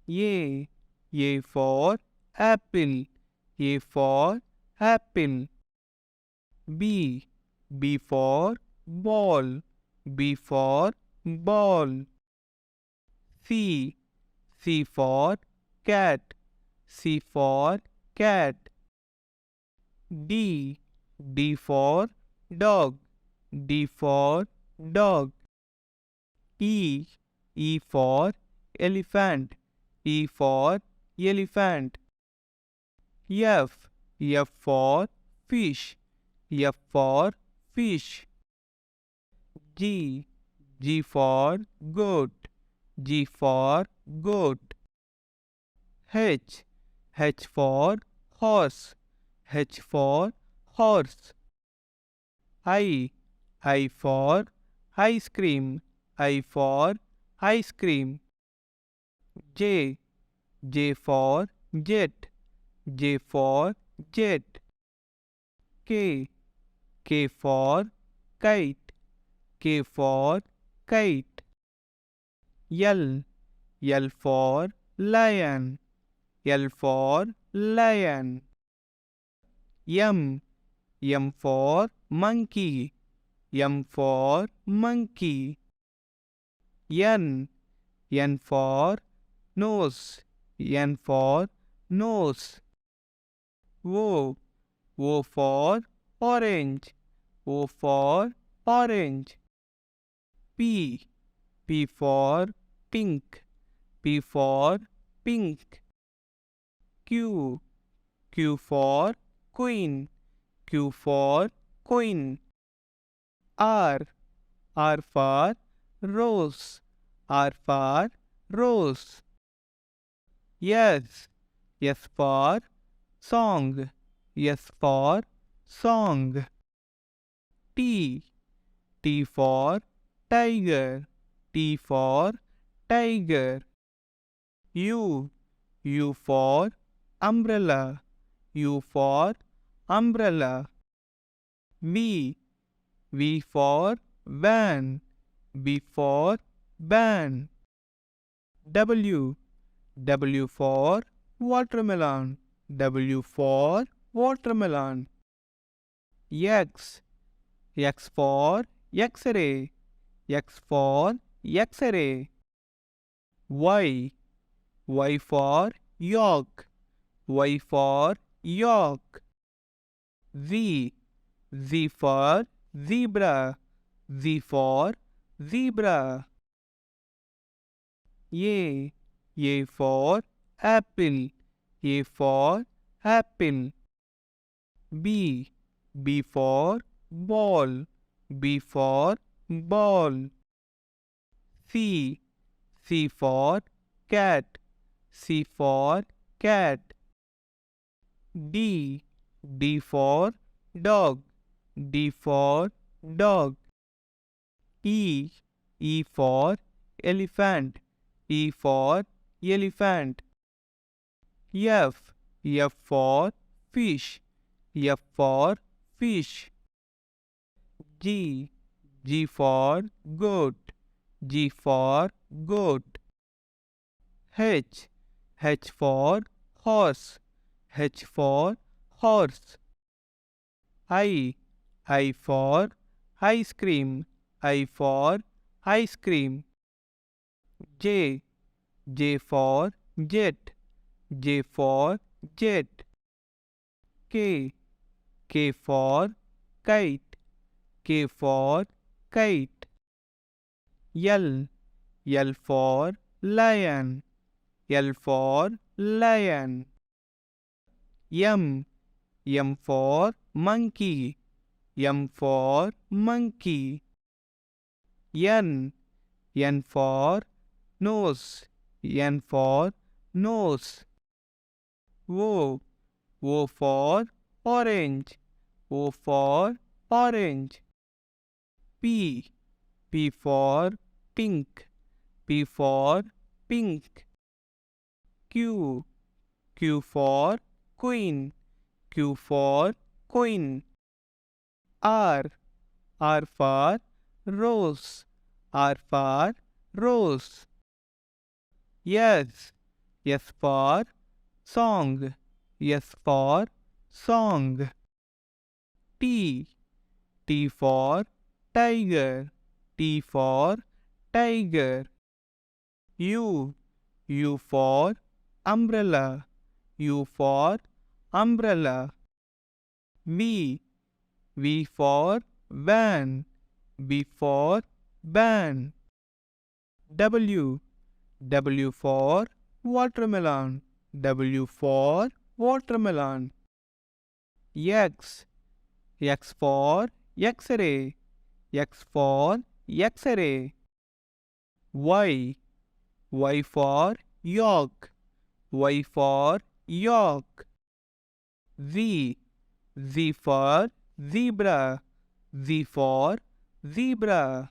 A. A for apple. A for apple. B. B for ball. B for ball. C. C for cat. C for cat. D. D for dog. D for dog. E. E for elephant. E for elephant. F. F for fish. F for fish. G. G for goat. G for goat. H. H for horse. H for horse. I. I for ice cream. I for ice cream. J. J for jet. J for jet. K. K for kite. K for kite. L. L for lion. L for lion. M. M for monkey. M for monkey. N. N for nose. N for nose. O. O for orange. O for orange. P. P for pink. P for pink. Q. Q for queen. Q for queen. R. R for rose. R for rose. S. S for song. S for song. T. T for tiger. T for tiger. U. U for umbrella. U for umbrella. V. V for van. V for van. W. W for watermelon. W for watermelon. X. X for X-ray. X for X-ray. Y. Y for York. Y for York. Z. Z for zebra. Z for zebra. A. A for apple. A for apple. B. B for ball. B for ball. C. C for cat. C for cat. D. D for dog. D for dog. E. E for elephant. E for elephant. F. F for fish. F for fish. G. G for goat. G for goat. H. H for horse. H for horse. I. I for ice cream. I for ice cream. J. J for jet. J for jet. K. K for kite. K for kite. L. L for lion. L for lion. M. M for monkey. M for monkey. N. N for nose. N for nose. O. O for orange. O for orange. P. P for pink. P for pink. Q. Q for queen. Q for queen. R. R for rose. R for rose. S. S for song. S for song. T. T for tiger. T for tiger. U. U for umbrella. U for umbrella. V. V for van. V for van. W. W for watermelon. W for watermelon. X. X for X-ray. X for X-ray. Y. Y for York. Y for York. Z. Z for zebra. Z for zebra.